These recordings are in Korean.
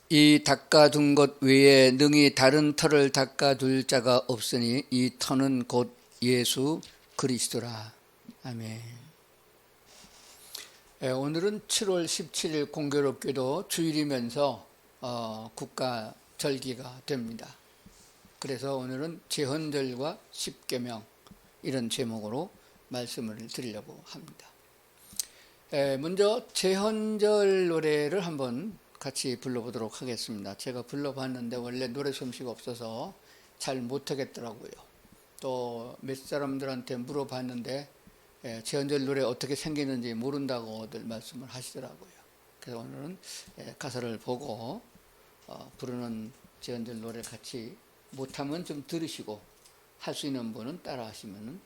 이 닦아둔 것 외에 능히 다른 터를 닦아둘 자가 없으니 이 터는 곧 예수 그리스도라. 아멘. 오늘은 7월 17일 공교롭게도 주일이면서 국가 절기가 됩니다. 그래서 오늘은 제헌절과 십계명 이런 제목으로 말씀을 드리려고 합니다. 먼저 제헌절 노래를 한번 같이 불러보도록 하겠습니다. 제가 불러봤는데 원래 노래 솜씨가 없어서 잘 못하겠더라고요. 또 몇 사람들한테 물어봤는데 제헌절 노래 어떻게 생기는지 모른다고들 말씀을 하시더라고요. 그래서 오늘은 가사를 보고 부르는 제헌절 노래 같이 못하면 좀 들으시고 할 수 있는 분은 따라 하시면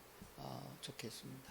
좋겠습니다.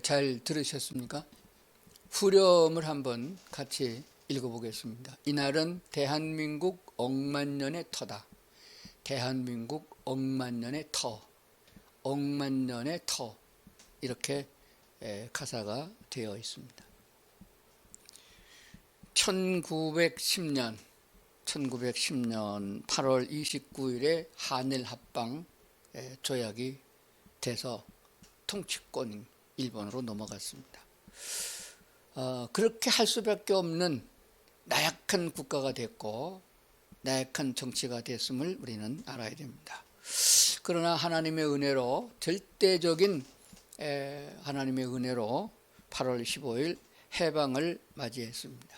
잘 들으셨습니까? 후렴을 한번 같이 읽어보겠습니다. 이날은 대한민국 억만년의 터다. 대한민국 억만년의 터, 억만년의 터 이렇게 가사가 되어 있습니다. 1910년 8월 29일에 한일 합방 조약이 돼서 통치권 일본으로 넘어갔습니다. 그렇게 할 수밖에 없는 나약한 국가가 됐고 나약한 정치가 됐음을 우리는 알아야 됩니다. 그러나 하나님의 은혜로 절대적인 하나님의 은혜로 8월 15일 해방을 맞이했습니다.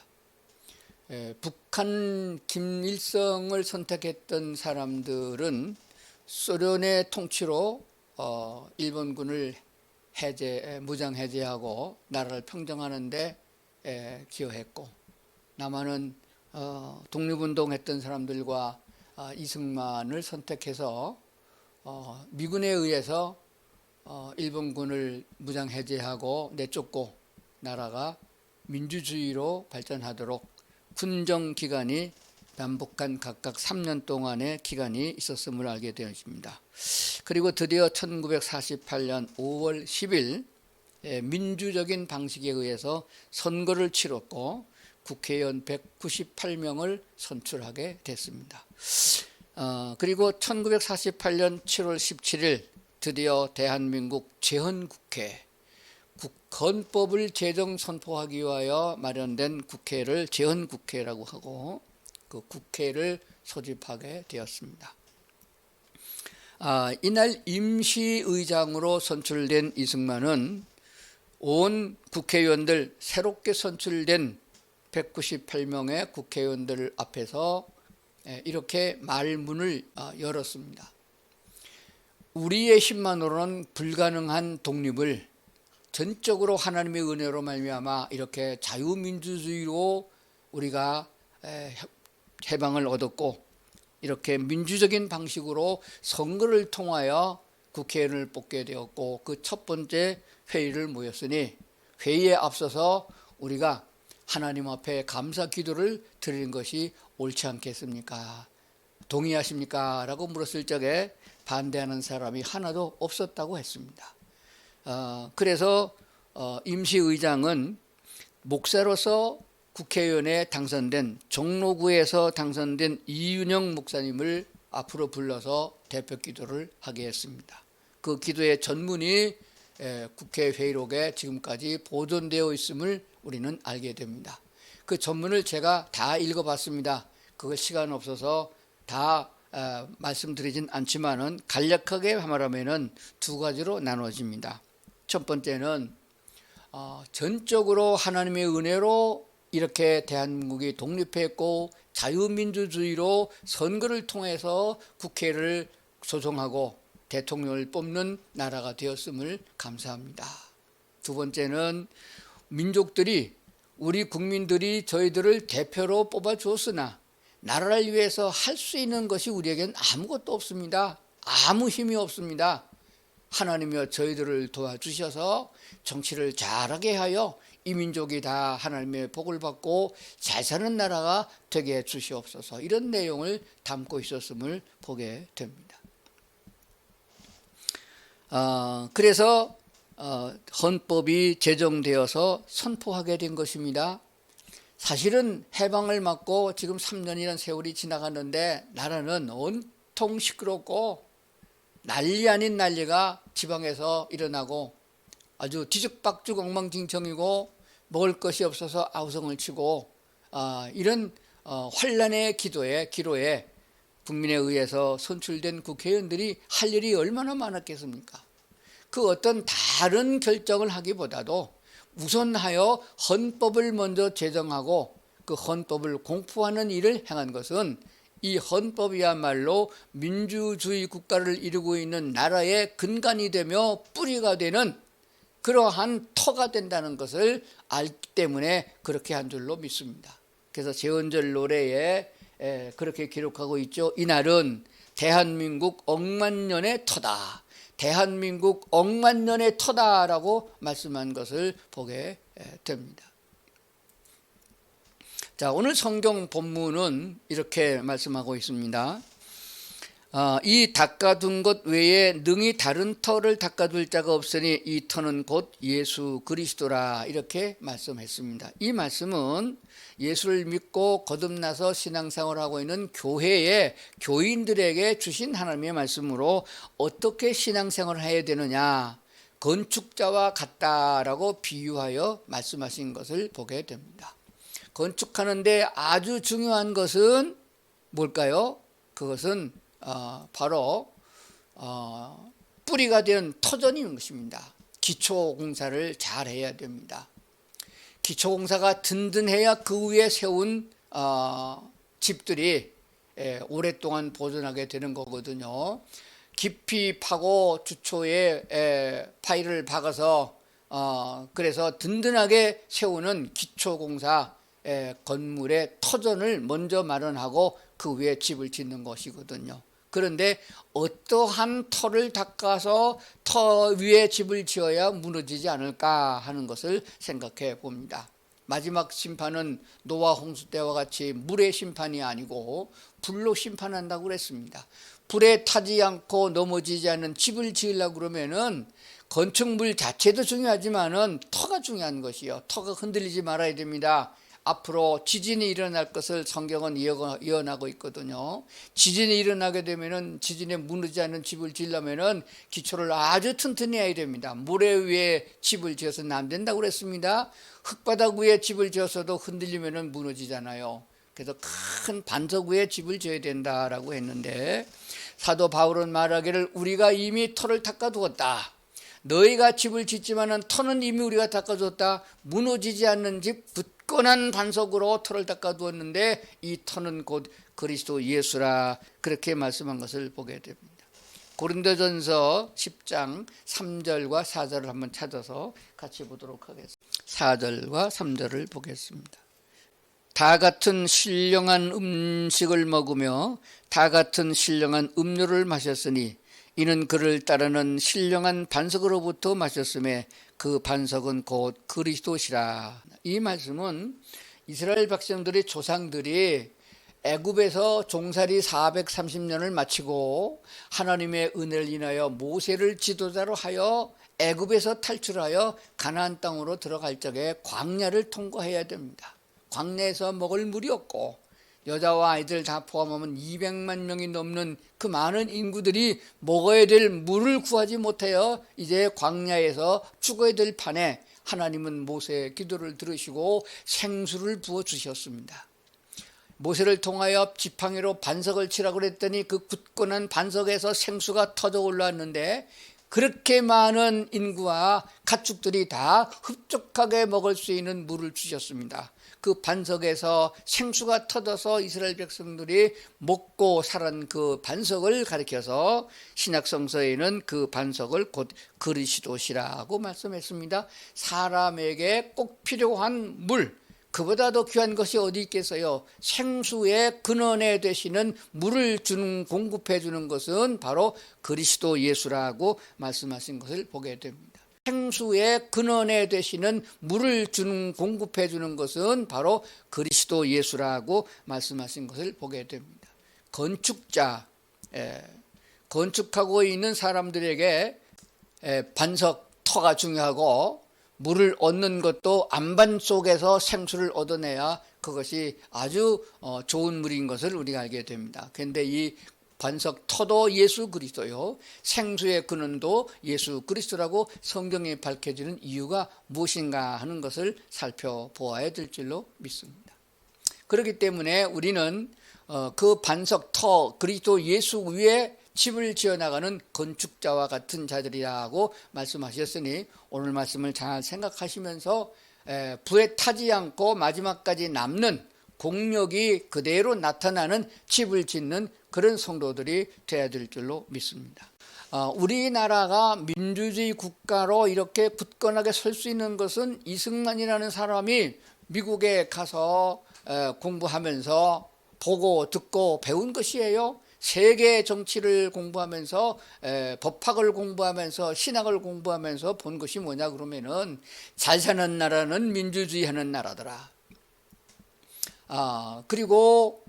북한 김일성을 선택했던 사람들은 소련의 통치로 일본군을 무장 해제하고 나라를 평정하는 데 기여했고, 남한은 독립운동했던 사람들과 이승만을 선택해서 미군에 의해서 일본군을 무장 해제하고 내쫓고 나라가 민주주의로 발전하도록 군정 기간이 남북한 각각 3년 동안의 기간이 있었음을 알게 되었습니다. 그리고 드디어 1948년 5월 10일 민주적인 방식에 의해서 선거를 치렀고 국회의원 198명을 선출하게 됐습니다. 그리고 1948년 7월 17일 드디어 대한민국 제헌국회, 헌법을 제정 선포하기 위하여 마련된 국회를 제헌국회라고 하고 그 국회를 소집하게 되었습니다. 이날 임시의장으로 선출된 이승만은 온 국회의원들, 새롭게 선출된 198명의 국회의원들 앞에서 이렇게 말문을 열었습니다. 우리의 힘만으로는 불가능한 독립을 전적으로 하나님의 은혜로 말미암아 이렇게 자유민주주의로 우리가 해방을 얻었고, 이렇게 민주적인 방식으로 선거를 통하여 국회의원을 뽑게 되었고, 그 첫 번째 회의를 모였으니 회의에 앞서서 우리가 하나님 앞에 감사 기도를 드리는 것이 옳지 않겠습니까? 동의하십니까? 라고 물었을 적에 반대하는 사람이 하나도 없었다고 했습니다. 그래서 임시의장은 목사로서 국회의원에 당선된, 종로구에서 당선된 이윤영 목사님을 앞으로 불러서 대표 기도를 하게 했습니다. 그 기도의 전문이 국회 회의록에 지금까지 보존되어 있음을 우리는 알게 됩니다. 그 전문을 제가 다 읽어봤습니다. 그걸 시간 없어서 다 말씀드리진 않지만은 간략하게 말하면은 두 가지로 나눠집니다. 첫 번째는 전적으로 하나님의 은혜로 이렇게 대한민국이 독립했고 자유민주주의로 선거를 통해서 국회를 조정하고 대통령을 뽑는 나라가 되었음을 감사합니다. 두 번째는 민족들이, 우리 국민들이 저희들을 대표로 뽑아주었으나 나라를 위해서 할 수 있는 것이 우리에겐 아무것도 없습니다. 아무 힘이 없습니다. 하나님이여 저희들을 도와주셔서 정치를 잘하게 하여 이 민족이 다 하나님의 복을 받고 잘 사는 나라가 되게 해 주시옵소서. 이런 내용을 담고 있었음을 보게 됩니다. 그래서 헌법이 제정되어서 선포하게 된 것입니다. 사실은 해방을 맞고 지금 3년이라는 세월이 지나갔는데 나라는 온통 시끄럽고 난리 아닌 난리가 지방에서 일어나고 아주 뒤죽박죽 엉망진창이고 먹을 것이 없어서 아우성을 치고 이런 환란의 기로에 국민에 의해서 선출된 국회의원들이 할 일이 얼마나 많았겠습니까? 그 어떤 다른 결정을 하기보다도 우선하여 헌법을 먼저 제정하고 그 헌법을 공포하는 일을 행한 것은 이 헌법이야말로 민주주의 국가를 이루고 있는 나라의 근간이 되며 뿌리가 되는 그러한 터가 된다는 것을 알기 때문에 그렇게 한 줄로 믿습니다. 그래서 제헌절 노래에 그렇게 기록하고 있죠. 이날은 대한민국 억만년의 터다. 대한민국 억만년의 터다라고 말씀한 것을 보게 됩니다. 자, 오늘 성경 본문은 이렇게 말씀하고 있습니다. 이 닦아둔 것 외에 능히 다른 터를 닦아둘 자가 없으니 이 터는 곧 예수 그리스도라, 이렇게 말씀했습니다. 이 말씀은 예수를 믿고 거듭나서 신앙생활을 하고 있는 교회의 교인들에게 주신 하나님의 말씀으로 어떻게 신앙생활을 해야 되느냐, 건축자와 같다라고 비유하여 말씀하신 것을 보게 됩니다. 건축하는데 아주 중요한 것은 뭘까요? 그것은 바로 뿌리가 되는 터전인 것입니다. 기초공사를 잘 해야 됩니다. 기초공사가 든든해야 그 위에 세운 집들이 오랫동안 보존하게 되는 거거든요. 깊이 파고 주초에 파이를 박아서 그래서 든든하게 세우는 기초공사, 건물의 터전을 먼저 마련하고 그 위에 집을 짓는 것이거든요. 그런데 어떠한 터를 닦아서 터 위에 집을 지어야 무너지지 않을까 하는 것을 생각해 봅니다. 마지막 심판은 노아 홍수 때와 같이 물의 심판이 아니고 불로 심판한다고 그랬습니다. 불에 타지 않고 넘어지지 않는 집을 지으려고 그러면은 건축물 자체도 중요하지만은 터가 중요한 것이요. 터가 흔들리지 말아야 됩니다. 앞으로 지진이 일어날 것을 성경은 예언하고 있거든요. 지진이 일어나게 되면은 지진에 무너지지 않는 집을 지으려면은 기초를 아주 튼튼히 해야 됩니다. 모래 위에 집을 지어서는 안 된다고 그랬습니다. 흙바닥 위에 집을 지어서도 흔들리면은 무너지잖아요. 그래서 큰 반석 위에 집을 지어야 된다라고 했는데, 사도 바울은 말하기를 우리가 이미 터를 닦아두었다. 너희가 집을 짓지만은 터는 이미 우리가 닦아줬다. 무너지지 않는 집 굳건한 반석으로 터를 닦아두었는데 이 터는 곧 그리스도 예수라, 그렇게 말씀한 것을 보게 됩니다. 고린도전서 10장 3절과 4절을 한번 찾아서 같이 보도록 하겠습니다. 4절과 3절을 보겠습니다. 다 같은 신령한 음식을 먹으며 다 같은 신령한 음료를 마셨으니 이는 그를 따르는 신령한 반석으로부터 마셨음에 그 반석은 곧 그리스도시라. 이 말씀은 이스라엘 백성들의 조상들이 애굽에서 종살이 430년을 마치고 하나님의 은혜를 인하여 모세를 지도자로 하여 애굽에서 탈출하여 가나안 땅으로 들어갈 적에 광야를 통과해야 됩니다. 광야에서 먹을 물이 없고 여자와 아이들 다 포함하면 200만 명이 넘는 그 많은 인구들이 먹어야 될 물을 구하지 못하여 이제 광야에서 죽어야 될 판에 하나님은 모세의 기도를 들으시고 생수를 부어주셨습니다. 모세를 통하여 지팡이로 반석을 치라고 그랬더니 그 굳건한 반석에서 생수가 터져 올라왔는데 그렇게 많은 인구와 가축들이 다 흡족하게 먹을 수 있는 물을 주셨습니다. 그 반석에서 생수가 터져서 이스라엘 백성들이 먹고 살은 그 반석을 가리켜서 신약성서에는 그 반석을 곧 그리스도시라고 말씀했습니다. 사람에게 꼭 필요한 물, 그보다 더 귀한 것이 어디 있겠어요? 생수의 근원에 되시는 물을 공급해 주는 것은 바로 그리스도 예수라고 말씀하신 것을 보게 됩니다. 생수의 근원에 되시는 물을 공급해 주는 것은 바로 그리스도 예수라고 말씀하신 것을 보게 됩니다. 건축하고 있는 사람들에게 반석, 터가 중요하고 물을 얻는 것도 안반 속에서 생수를 얻어내야 그것이 아주 좋은 물인 것을 우리가 알게 됩니다. 그런데 이 반석 터도 예수 그리스도요, 생수의 근원도 예수 그리스도라고 성경에 밝혀지는 이유가 무엇인가 하는 것을 살펴보아야 될 줄로 믿습니다. 그렇기 때문에 우리는 그 반석 터 그리스도 예수 위에 집을 지어나가는 건축자와 같은 자들이라고 말씀하셨으니 오늘 말씀을 잘 생각하시면서 불에 타지 않고 마지막까지 남는 공력이 그대로 나타나는 집을 짓는 그런 성도들이 되어야 될 줄로 믿습니다. 우리나라가 민주주의 국가로 이렇게 굳건하게 설 수 있는 것은 이승만이라는 사람이 미국에 가서 공부하면서 보고 듣고 배운 것이에요. 세계 정치를 공부하면서 법학을 공부하면서 신학을 공부하면서 본 것이 뭐냐 그러면은 잘 사는 나라는 민주주의 하는 나라더라. 그리고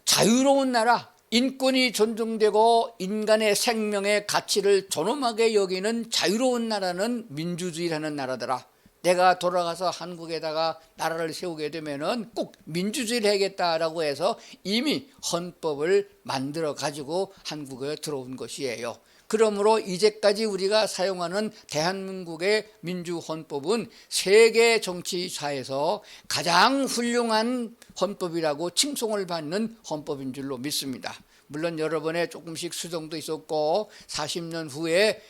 자유로운 나라, 인권이 존중되고 인간의 생명의 가치를 존엄하게 여기는 자유로운 나라는 민주주의라는 나라더라. 내가 돌아가서 한국에다가 나라를 세우게 되면은 꼭 민주주의를 해야겠다라고 해서 이미 헌법을 만들어 가지고 한국에 들어온 것이에요. 그러므로 이제까지 우리가 사용하는 대한민국의 민주헌법은 세계 정치사에서 가장 훌륭한 헌법이라고 칭송을 받는 헌법인 줄로 믿습니다. 물론 여러 번에 조금씩 수정도 있었고 40년 후에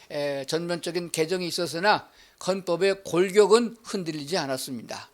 전면적인 개정이 있었으나 헌법의 골격은 흔들리지 않았습니다.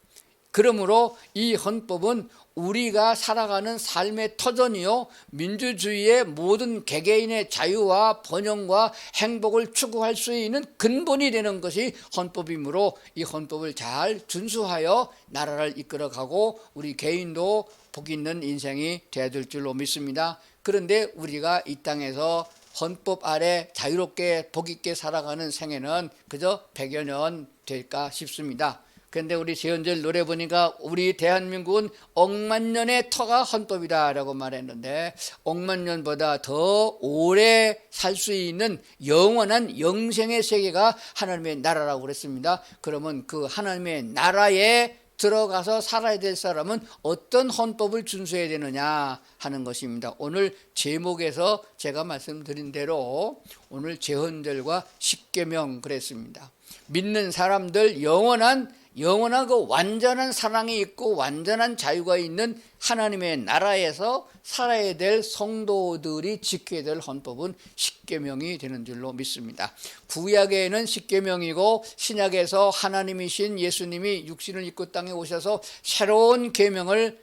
그러므로 이 헌법은 우리가 살아가는 삶의 터전이요, 민주주의의 모든 개개인의 자유와 번영과 행복을 추구할 수 있는 근본이 되는 것이 헌법이므로 이 헌법을 잘 준수하여 나라를 이끌어가고 우리 개인도 복 있는 인생이 되어야 될 줄로 믿습니다. 그런데 우리가 이 땅에서 헌법 아래 자유롭게 복 있게 살아가는 생애는 그저 100여 년 될까 싶습니다. 그런데 우리 재현절 노래 보니까 우리 대한민국은 억만 년의 터가 헌법이다 라고 말했는데 억만 년보다 더 오래 살 수 있는 영원한 영생의 세계가 하나님의 나라라고 그랬습니다. 그러면 그 하나님의 나라에 들어가서 살아야 될 사람은 어떤 헌법을 준수해야 되느냐 하는 것입니다. 오늘 제목에서 제가 말씀드린 대로 오늘 제헌절과 십계명 그랬습니다. 믿는 사람들 영원한 그 완전한 사랑이 있고 완전한 자유가 있는 하나님의 나라에서 살아야 될 성도들이 지켜야 될 헌법은 십계명이 되는 줄로 믿습니다. 구약에는 십계명이고 신약에서 하나님이신 예수님이 육신을 입고 땅에 오셔서 새로운 계명을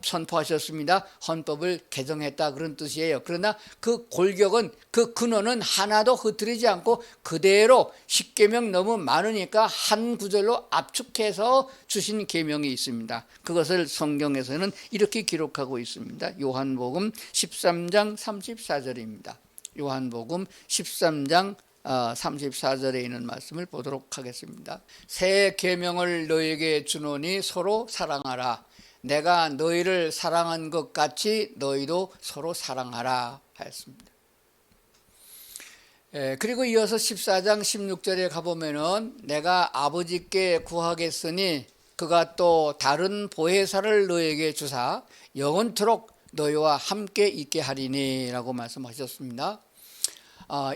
선포하셨습니다. 헌법을 개정했다 그런 뜻이에요. 그러나 그 골격은 그 근원은 하나도 흐트리지 않고 그대로 십계명 너무 많으니까 한 구절로 압축해서 주신 계명이 있습니다. 그것을 성경에서는 이렇게 기록하고 있습니다. 요한복음 13장 34절입니다. 요한복음 13장 34절에 있는 말씀을 보도록 하겠습니다. 새 계명을 너에게 주노니 서로 사랑하라. 내가 너희를 사랑한 것 같이 너희도 서로 사랑하라 하였습니다. 그리고 이어서 14장 16절에 가보면은 내가 아버지께 구하겠으니 그가 또 다른 보혜사를 너에게 주사 영원토록 너희와 함께 있게 하리니 라고 말씀하셨습니다.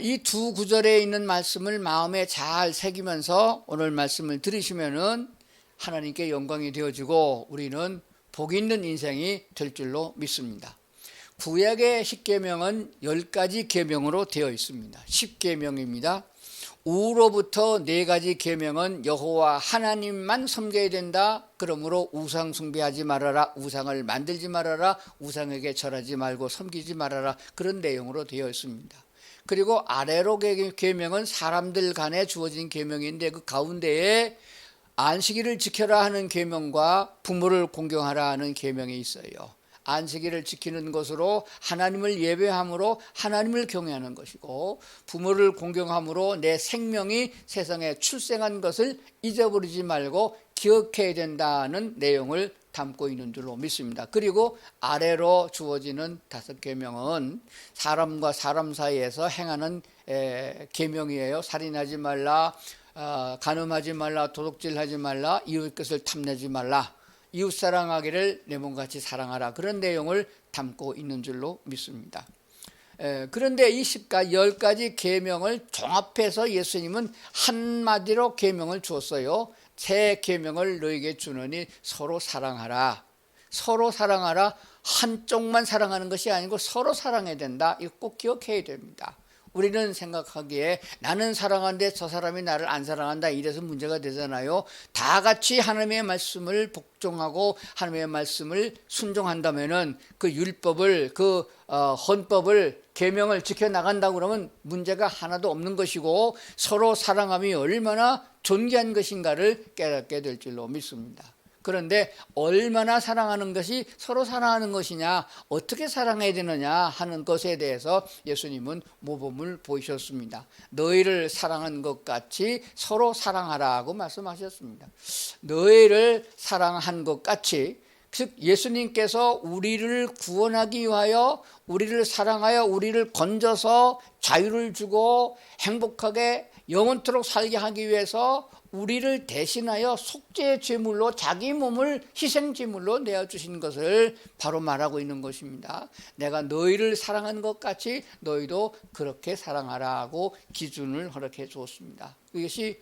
이 두 구절에 있는 말씀을 마음에 잘 새기면서 오늘 말씀을 들으시면은 하나님께 영광이 되어지고 우리는 복 있는 인생이 될 줄로 믿습니다. 구약의 10계명은 10가지 계명으로 되어 있습니다. 10계명입니다. 우로부터 4가지 계명은 여호와 하나님만 섬겨야 된다. 그러므로 우상 숭배하지 말아라. 우상을 만들지 말아라. 우상에게 절하지 말고 섬기지 말아라. 그런 내용으로 되어 있습니다. 그리고 아래로 계명은 사람들 간에 주어진 계명인데 그 가운데에 안식일을 지켜라 하는 계명과 부모를 공경하라 하는 계명이 있어요. 안식일을 지키는 것으로 하나님을 예배함으로 하나님을 경외하는 것이고 부모를 공경함으로 내 생명이 세상에 출생한 것을 잊어버리지 말고 기억해야 된다는 내용을 담고 있는 줄로 믿습니다. 그리고 아래로 주어지는 5계명은 사람과 사람 사이에서 행하는 계명이에요. 살인하지 말라, 간음하지 말라, 도둑질하지 말라, 이웃 것을 탐내지 말라, 이웃 사랑하기를 내 몸같이 사랑하라. 그런 내용을 담고 있는 줄로 믿습니다. 그런데 이 10가지 계명을 종합해서 예수님은 한마디로 계명을 주었어요. 새 계명을 너에게 주노니 서로 사랑하라. 서로 사랑하라. 한쪽만 사랑하는 것이 아니고 서로 사랑해야 된다. 이거 꼭 기억해야 됩니다. 우리는 생각하기에 나는 사랑하는데 저 사람이 나를 안 사랑한다 이래서 문제가 되잖아요. 다 같이 하나님의 말씀을 복종하고 하나님의 말씀을 순종한다면은 그 율법을 그 헌법을 계명을 지켜나간다고 그러면 문제가 하나도 없는 것이고 서로 사랑함이 얼마나 존귀한 것인가를 깨닫게 될 줄로 믿습니다. 그런데 얼마나 사랑하는 것이 서로 사랑하는 것이냐, 어떻게 사랑해야 되느냐 하는 것에 대해서 예수님은 모범을 보이셨습니다. 너희를 사랑한 것 같이 서로 사랑하라고 말씀하셨습니다. 너희를 사랑한 것 같이, 즉 예수님께서 우리를 구원하기 위하여 우리를 사랑하여 우리를 건져서 자유를 주고 행복하게 영원토록 살게 하기 위해서 우리를 대신하여 속죄의 제물로 자기 몸을 희생제물로 내어주신 것을 바로 말하고 있는 것입니다. 내가 너희를 사랑한 것 같이 너희도 그렇게 사랑하라고 기준을 허락해 주었습니다. 이것이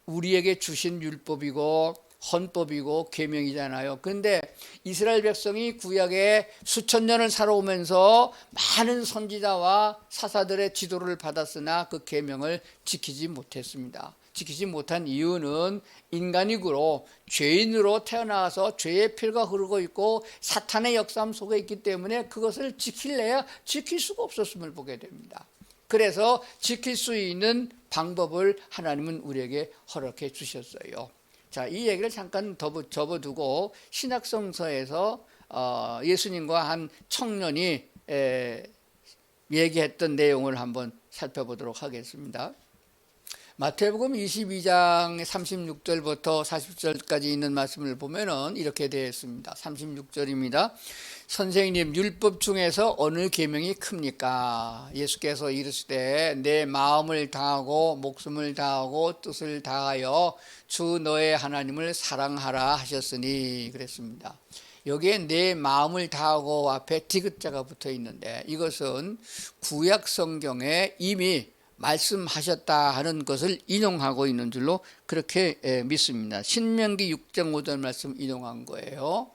우리에게 주신 율법이고 헌법이고 계명이잖아요. 그런데 이스라엘 백성이 구약에 수천 년을 살아오면서 많은 선지자와 사사들의 지도를 받았으나 그 계명을 지키지 못했습니다. 지키지 못한 이유는 인간이고 죄인으로 태어나서 죄의 피가 흐르고 있고 사탄의 역사함 속에 있기 때문에 그것을 지킬래야 지킬 수가 없었음을 보게 됩니다. 그래서 지킬 수 있는 방법을 하나님은 우리에게 허락해 주셨어요. 자, 이 얘기를 잠깐 접어두고 신약성서에서 예수님과 한 청년이 얘기했던 내용을 한번 살펴보도록 하겠습니다. 마태복음 22장 36절부터 40절까지 있는 말씀을 보면은 이렇게 되어 있습니다. 36절입니다. 선생님, 율법 중에서 어느 계명이 큽니까? 예수께서 이르시되 내 마음을 다하고 목숨을 다하고 뜻을 다하여 주 너의 하나님을 사랑하라 하셨으니 그랬습니다. 여기에 내 마음을 다하고 앞에 디귿자가 붙어 있는데 이것은 구약 성경에 이미 말씀하셨다 하는 것을 인용하고 있는 줄로 그렇게 믿습니다. 신명기 6장 5절 말씀 인용한 거예요.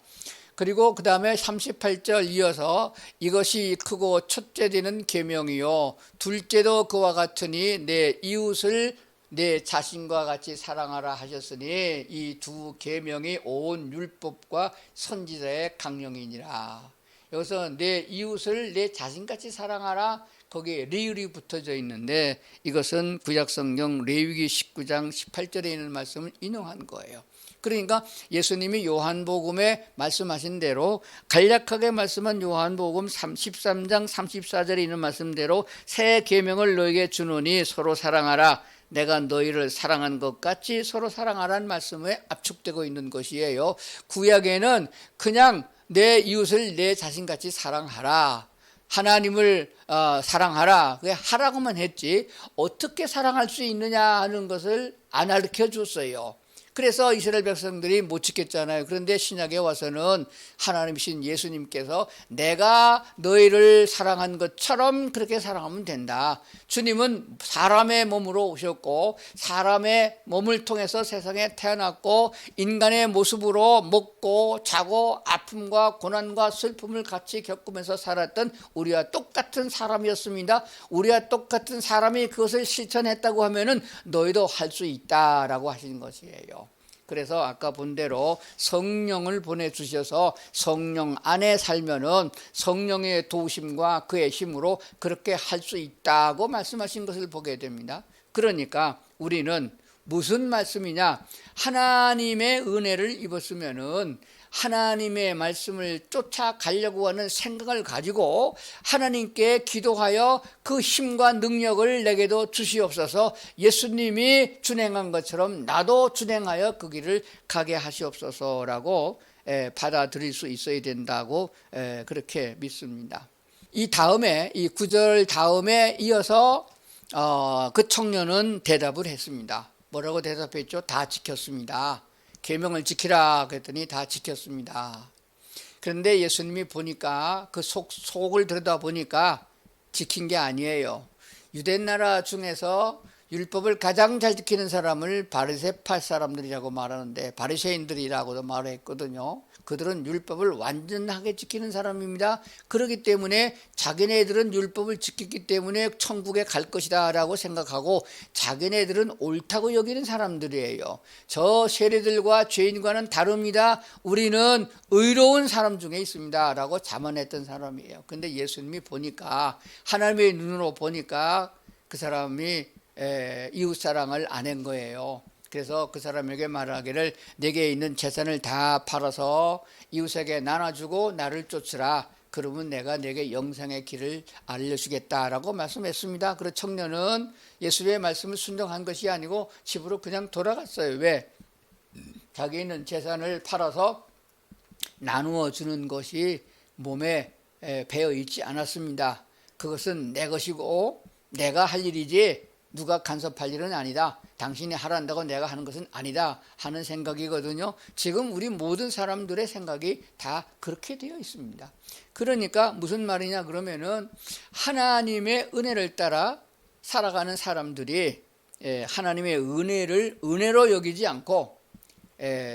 그리고 그 다음에 38절 이어서 이것이 크고 첫째 되는 계명이요 둘째도 그와 같으니 내 이웃을 내 자신과 같이 사랑하라 하셨으니 이 두 계명이 온 율법과 선지자의 강령이니라. 여기서 내 이웃을 내 자신같이 사랑하라, 거기에 리을이 붙어져 있는데 이것은 구약성경 레위기 19장 18절에 있는 말씀을 인용한 거예요. 그러니까 예수님이 요한복음에 말씀하신 대로, 간략하게 말씀한 요한복음 13장 34절에 있는 말씀대로 새 계명을 너에게 주노니 서로 사랑하라, 내가 너희를 사랑한 것 같이 서로 사랑하라는 말씀에 압축되고 있는 것이에요. 구약에는 그냥 내 이웃을 내 자신같이 사랑하라, 하나님을 사랑하라, 그게 하라고만 했지 어떻게 사랑할 수 있느냐 하는 것을 안 가르쳐 줬어요. 그래서 이스라엘 백성들이 못 지켰잖아요. 그런데 신약에 와서는 하나님이신 예수님께서 내가 너희를 사랑한 것처럼 그렇게 사랑하면 된다. 주님은 사람의 몸으로 오셨고 사람의 몸을 통해서 세상에 태어났고 인간의 모습으로 먹고 자고 아픔과 고난과 슬픔을 같이 겪으면서 살았던 우리와 똑같은 사람이었습니다. 우리와 똑같은 사람이 그것을 실천했다고 하면은 너희도 할 수 있다라고 하신 것이에요. 그래서 아까 본 대로 성령을 보내주셔서 성령 안에 살면은 성령의 도우심과 그의 힘으로 그렇게 할 수 있다고 말씀하신 것을 보게 됩니다. 그러니까 우리는 무슨 말씀이냐? 하나님의 은혜를 입었으면은 하나님의 말씀을 쫓아가려고 하는 생각을 가지고 하나님께 기도하여 그 힘과 능력을 내게도 주시옵소서, 예수님이 준행한 것처럼 나도 준행하여 그 길을 가게 하시옵소서라고 받아들일 수 있어야 된다고 그렇게 믿습니다. 이 다음에 이 9절 다음에 이어서 그 청년은 대답을 했습니다. 뭐라고 대답했죠? 다 지켰습니다. 계명을 지키라 그랬더니 다 지켰습니다. 그런데 예수님이 보니까 그 속을 들여다보니까 지킨 게 아니에요. 유대 나라 중에서 율법을 가장 잘 지키는 사람을 바리새파 사람들이라고 말하는데 바리새인들이라고도 말했거든요. 그들은 율법을 완전하게 지키는 사람입니다. 그렇기 때문에 자기네들은 율법을 지켰기 때문에 천국에 갈 것이다 라고 생각하고 자기네들은 옳다고 여기는 사람들이에요. 저 세리들과 죄인과는 다릅니다. 우리는 의로운 사람 중에 있습니다 라고 자만했던 사람이에요. 근데 예수님이 보니까, 하나님의 눈으로 보니까 그 사람이 이웃사랑을 안 한 거예요. 그래서 그 사람에게 말하기를 내게 있는 재산을 다 팔아서 이웃에게 나눠주고 나를 쫓으라. 그러면 내가 내게 영생의 길을 알려주겠다라고 말씀했습니다. 그래서 청년은 예수의 말씀을 순종한 것이 아니고 집으로 그냥 돌아갔어요. 왜? 자기 있는 재산을 팔아서 나누어 주는 것이 몸에 배어 있지 않았습니다. 그것은 내 것이고 내가 할 일이지 누가 간섭할 일은 아니다. 당신이 하란다고 내가 하는 것은 아니다 하는 생각이거든요. 지금 우리 모든 사람들의 생각이 다 그렇게 되어 있습니다. 그러니까 무슨 말이냐 그러면은 하나님의 은혜를 따라 살아가는 사람들이 하나님의 은혜를 은혜로 여기지 않고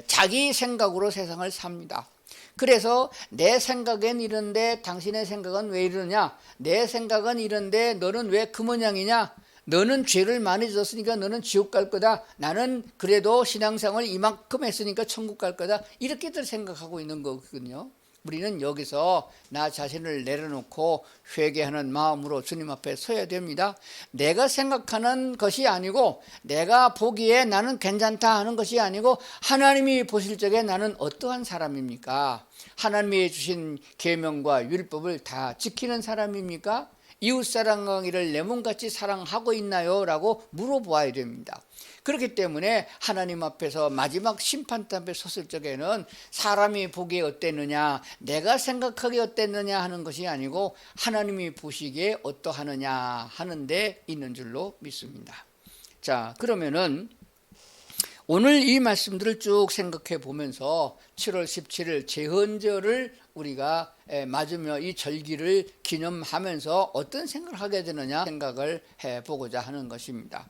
자기 생각으로 세상을 삽니다. 그래서 내 생각엔 이런데 당신의 생각은 왜 이러냐? 내 생각은 이런데 너는 왜 그 모양이냐? 너는 죄를 많이 졌으니까 너는 지옥 갈 거다. 나는 그래도 신앙생활을 이만큼 했으니까 천국 갈 거다. 이렇게들 생각하고 있는 거거든요. 우리는 여기서 나 자신을 내려놓고 회개하는 마음으로 주님 앞에 서야 됩니다. 내가 생각하는 것이 아니고 내가 보기에 나는 괜찮다 하는 것이 아니고 하나님이 보실 적에 나는 어떠한 사람입니까? 하나님이 주신 계명과 율법을 다 지키는 사람입니까? 이웃사랑하기를 내 몸같이 사랑하고 있나요? 라고 물어보아야 됩니다. 그렇기 때문에 하나님 앞에서 마지막 심판대 앞에 섰을 적에는 사람이 보기에 어땠느냐, 내가 생각하기에 어땠느냐 하는 것이 아니고 하나님이 보시기에 어떠하느냐 하는 데 있는 줄로 믿습니다. 자, 그러면은 오늘 이 말씀들을 쭉 생각해 보면서 7월 17일 제헌절을 우리가 맞으며 이 절기를 기념하면서 어떤 생각을 하게 되느냐 생각을 해보고자 하는 것입니다.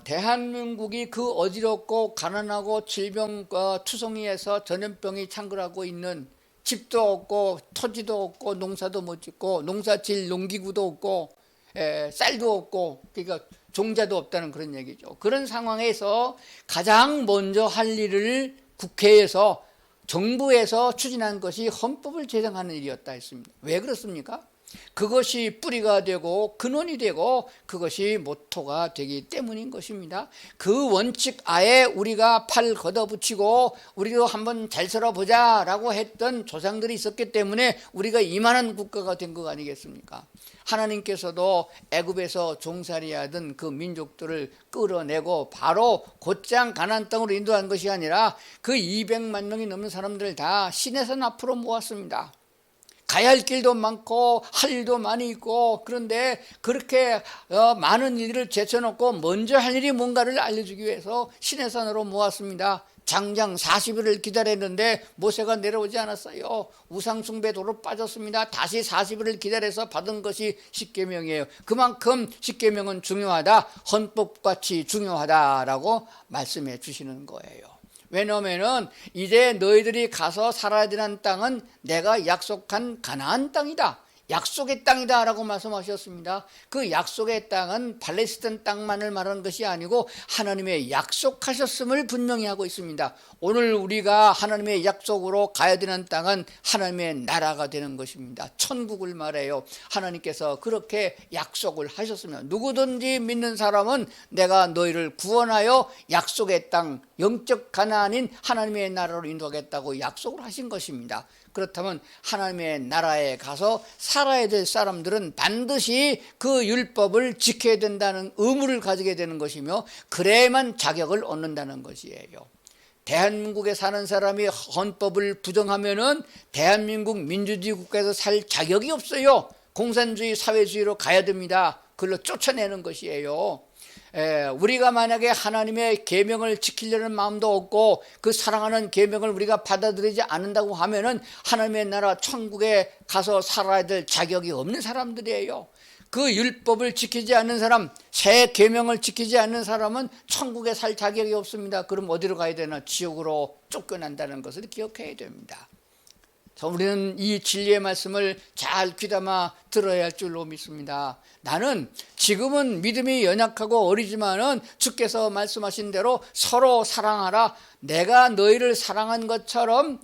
대한민국이 그 어지럽고 가난하고 질병과 투성이에서 전염병이 창궐하고 있는, 집도 없고 토지도 없고 농사도 못 짓고 농사질 농기구도 없고 쌀도 없고 그러니까 종자도 없다는 그런 얘기죠. 그런 상황에서 가장 먼저 할 일을 국회에서 정부에서 추진한 것이 헌법을 제정하는 일이었다 했습니다. 왜 그렇습니까? 그것이 뿌리가 되고 근원이 되고 그것이 모토가 되기 때문인 것입니다. 그 원칙 아래 우리가 팔 걷어붙이고 우리도 한번 잘 살아보자 라고 했던 조상들이 있었기 때문에 우리가 이만한 국가가 된 거 아니겠습니까? 하나님께서도 애굽에서 종살이하던 그 민족들을 끌어내고 바로 곧장 가나안 땅으로 인도한 것이 아니라 그 200만 명이 넘는 사람들을 다 시내산 앞으로 모았습니다. 가야 할 길도 많고 할 일도 많이 있고 그런데 그렇게 많은 일을 제쳐놓고 먼저 할 일이 뭔가를 알려주기 위해서 시내산으로 모았습니다. 장장 40일을 기다렸는데 모세가 내려오지 않았어요. 우상숭배도로 빠졌습니다. 다시 40일을 기다려서 받은 것이 십계명이에요. 그만큼 십계명은 중요하다, 헌법같이 중요하다라고 말씀해 주시는 거예요. 왜냐하면 이제 너희들이 가서 살아야 되는 땅은 내가 약속한 가나안 땅이다, 약속의 땅이다 라고 말씀하셨습니다. 그 약속의 땅은 팔레스타인 땅만을 말하는 것이 아니고 하나님의 약속하셨음을 분명히 하고 있습니다. 오늘 우리가 하나님의 약속으로 가야 되는 땅은 하나님의 나라가 되는 것입니다. 천국을 말해요. 하나님께서 그렇게 약속을 하셨으면 누구든지 믿는 사람은 내가 너희를 구원하여 약속의 땅, 영적 가나안인 하나님의 나라로 인도하겠다고 약속을 하신 것입니다. 그렇다면 하나님의 나라에 가서 살아야 될 사람들은 반드시 그 율법을 지켜야 된다는 의무를 가지게 되는 것이며 그래야만 자격을 얻는다는 것이에요. 대한민국에 사는 사람이 헌법을 부정하면은 대한민국 민주주의 국가에서 살 자격이 없어요. 공산주의 사회주의로 가야 됩니다. 그걸로 쫓아내는 것이에요. 우리가 만약에 하나님의 계명을 지키려는 마음도 없고 그 사랑하는 계명을 우리가 받아들이지 않는다고 하면은 하나님의 나라 천국에 가서 살아야 될 자격이 없는 사람들이에요. 그 율법을 지키지 않는 사람, 새 계명을 지키지 않는 사람은 천국에 살 자격이 없습니다. 그럼 어디로 가야 되나? 지옥으로 쫓겨난다는 것을 기억해야 됩니다. 우리는 이 진리의 말씀을 잘 귀담아 들어야 할 줄로 믿습니다. 나는 지금은 믿음이 연약하고 어리지만은 주께서 말씀하신 대로 서로 사랑하라, 내가 너희를 사랑한 것처럼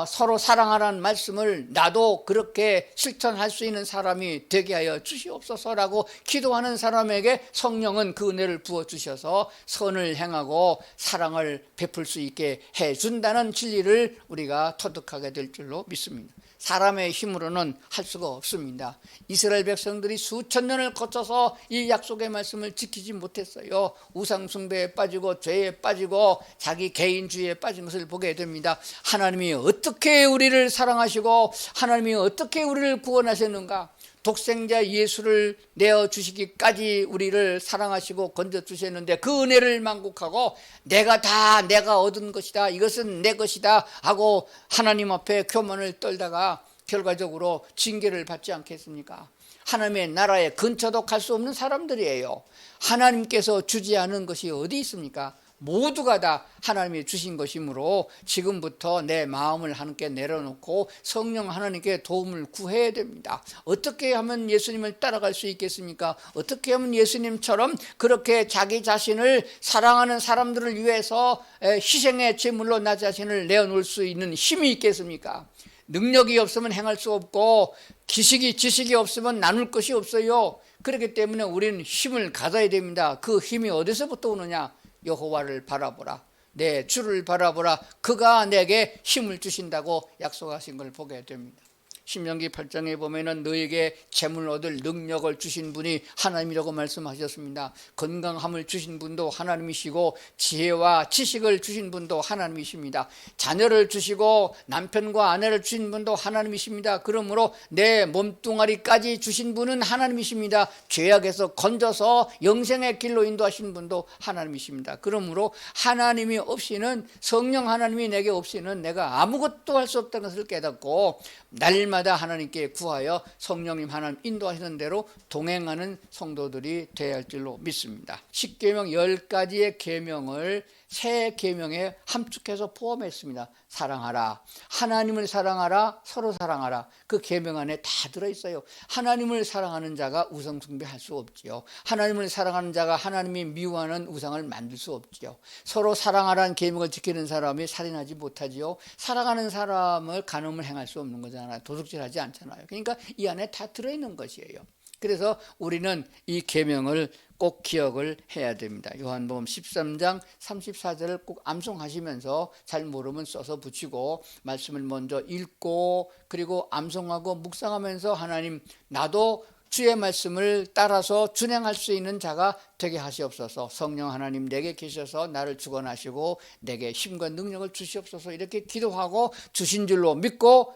서로 사랑하라는 말씀을 나도 그렇게 실천할 수 있는 사람이 되게 하여 주시옵소서라고 기도하는 사람에게 성령은 그 은혜를 부어주셔서 선을 행하고 사랑을 베풀 수 있게 해준다는 진리를 우리가 터득하게 될 줄로 믿습니다. 사람의 힘으로는 할 수가 없습니다. 이스라엘 백성들이 수천 년을 거쳐서 이 약속의 말씀을 지키지 못했어요. 우상숭배에 빠지고 죄에 빠지고 자기 개인주의에 빠진 것을 보게 됩니다. 하나님이 어떻게 우리를 사랑하시고 하나님이 어떻게 우리를 구원하셨는가? 독생자 예수를 내어주시기까지 우리를 사랑하시고 건져주셨는데 그 은혜를 만국하고 내가 얻은 것이다, 이것은 내 것이다 하고 하나님 앞에 교만을 떨다가 결과적으로 징계를 받지 않겠습니까? 하나님의 나라에 근처도 갈 수 없는 사람들이에요. 하나님께서 주지 않은 것이 어디 있습니까? 모두가 다 하나님이 주신 것이므로 지금부터 내 마음을 하나님께 내려놓고 성령 하나님께 도움을 구해야 됩니다. 어떻게 하면 예수님을 따라갈 수 있겠습니까? 어떻게 하면 예수님처럼 그렇게 자기 자신을 사랑하는 사람들을 위해서 희생의 제물로 나 자신을 내어놓을 수 있는 힘이 있겠습니까? 능력이 없으면 행할 수 없고 지식이 없으면 나눌 것이 없어요. 그렇기 때문에 우리는 힘을 가져야 됩니다. 그 힘이 어디서부터 오느냐? 여호와를 바라보라, 내 주를 바라보라, 그가 내게 힘을 주신다고 약속하신 걸 보게 됩니다. 신명기 8장에 보면은 너에게 재물 얻을 능력을 주신 분이 하나님이라고 말씀하셨습니다. 건강함을 주신 분도 하나님이시고 지혜와 지식을 주신 분도 하나님이십니다. 자녀를 주시고 남편과 아내를 주신 분도 하나님이십니다. 그러므로 내 몸뚱아리까지 주신 분은 하나님이십니다. 죄악에서 건져서 영생의 길로 인도하신 분도 하나님이십니다. 그러므로 하나님이 없이는, 성령 하나님이 내게 없이는 내가 아무것도 할 수 없다는 것을 깨닫고 날마다 때마다 하나님께 구하여 성령님 하나님 인도하시는 대로 동행하는 성도들이 되어야 할 줄로 믿습니다. 10계명 10가지의 계명을 새 계명에 함축해서 포함했습니다. 사랑하라, 하나님을 사랑하라, 서로 사랑하라. 그 계명 안에 다 들어있어요. 하나님을 사랑하는 자가 우상 숭배할 수 없지요. 하나님을 사랑하는 자가 하나님이 미워하는 우상을 만들 수 없지요. 서로 사랑하라는 계명을 지키는 사람이 살인하지 못하지요. 사랑하는 사람을 간음을 행할 수 없는 거잖아요. 도둑질하지 않잖아요. 그러니까 이 안에 다 들어있는 것이에요. 그래서 우리는 이 계명을 꼭 기억을 해야 됩니다. 요한복음 13장 34절을 꼭 암송하시면서 잘 모르면 써서 붙이고 말씀을 먼저 읽고 그리고 암송하고 묵상하면서 하나님 나도 주의 말씀을 따라서 준행할 수 있는 자가 되게 하시옵소서. 성령 하나님 내게 계셔서 나를 주관하시고 내게 힘과 능력을 주시옵소서. 이렇게 기도하고 주신 줄로 믿고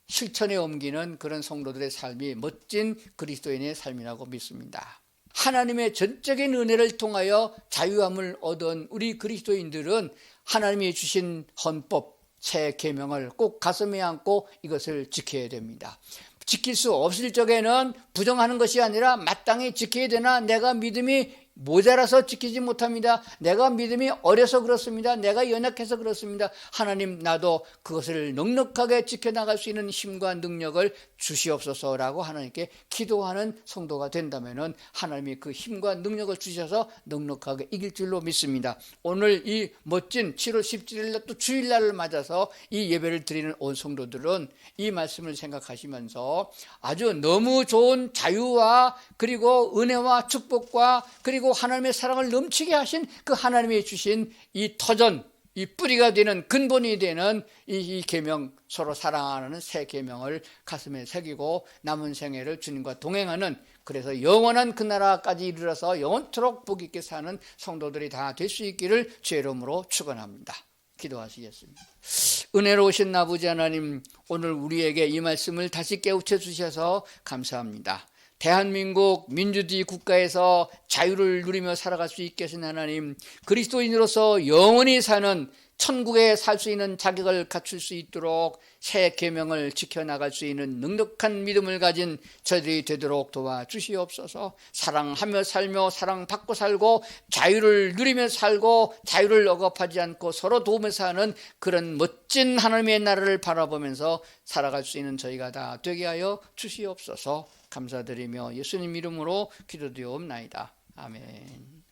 실천에 옮기는 그런 성도들의 삶이 멋진 그리스도인의 삶이라고 믿습니다. 하나님의 전적인 은혜를 통하여 자유함을 얻은 우리 그리스도인들은 하나님이 주신 헌법, 새 계명을 꼭 가슴에 안고 이것을 지켜야 됩니다. 지킬 수 없을 적에는 부정하는 것이 아니라 마땅히 지켜야 되나 내가 믿음이 모자라서 지키지 못합니다. 내가 믿음이 어려서 그렇습니다. 내가 연약해서 그렇습니다. 하나님 나도 그것을 넉넉하게 지켜나갈 수 있는 힘과 능력을 주시옵소서라고 하나님께 기도하는 성도가 된다면 하나님이 그 힘과 능력을 주셔서 넉넉하게 이길 줄로 믿습니다. 오늘 이 멋진 7월 17일 또 주일날을 맞아서 이 예배를 드리는 온 성도들은 이 말씀을 생각하시면서 아주 너무 좋은 자유와 그리고 은혜와 축복과 그리고 하나님의 사랑을 넘치게 하신 그 하나님이 주신 이 터전, 이 뿌리가 되는 근본이 되는 이 계명, 서로 사랑하는 새 계명을 가슴에 새기고 남은 생애를 주님과 동행하는, 그래서 영원한 그 나라까지 이르러서 영원토록 복 있게 사는 성도들이 다 될 수 있기를 주의 이름으로 축원합니다. 기도하시겠습니다. 은혜로우신 아버지 하나님, 오늘 우리에게 이 말씀을 다시 깨우쳐 주셔서 감사합니다. 대한민국 민주주의 국가에서 자유를 누리며 살아갈 수 있게 하신 하나님, 그리스도인으로서 영원히 사는 천국에 살 수 있는 자격을 갖출 수 있도록 새 계명을 지켜나갈 수 있는 넉넉한 믿음을 가진 저희들이 되도록 도와주시옵소서. 사랑하며 살며 사랑받고 살고 자유를 누리며 살고 자유를 억압하지 않고 서로 도우면서 사는 그런 멋진 하나님의 나라를 바라보면서 살아갈 수 있는 저희가 다 되게 하여 주시옵소서. 감사드리며 예수님 이름으로 기도드리옵나이다. 아멘.